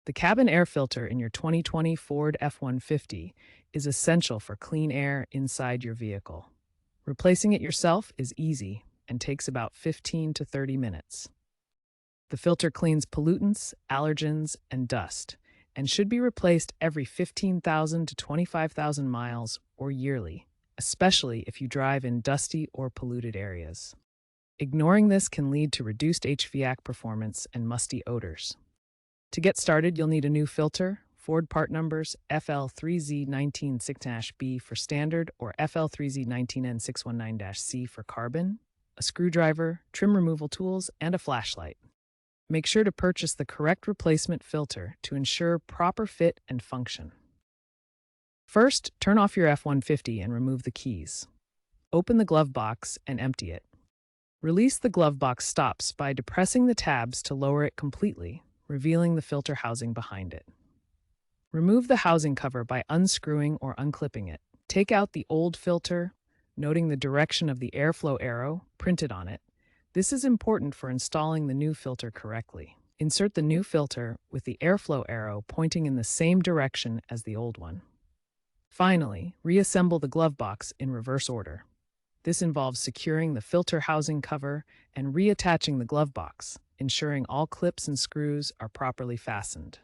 The cabin air filter in your 2020 Ford F-150 is essential for clean air inside your vehicle. Replacing it yourself is easy and takes about 15 to 30 minutes. The filter cleans pollutants, allergens, and dust, and should be replaced every 15,000 to 25,000 miles or yearly, especially if you drive in dusty or polluted areas. Ignoring this can lead to reduced HVAC performance and musty odors. To get started, you'll need a new filter, Ford part numbers FL3Z196-B for standard or FL3Z19N619-C for carbon, a screwdriver, trim removal tools, and a flashlight. Make sure to purchase the correct replacement filter to ensure proper fit and function. First, turn off your F-150 and remove the keys. Open the glove box and empty it. Release the glove box stops by depressing the tabs to lower it completely, revealing the filter housing behind it. Remove the housing cover by unscrewing or unclipping it. Take out the old filter, noting the direction of the airflow arrow printed on it. This is important for installing the new filter correctly. Insert the new filter with the airflow arrow pointing in the same direction as the old one. Finally, reassemble the glove box in reverse order. This involves securing the filter housing cover and reattaching the glove box, ensuring all clips and screws are properly fastened.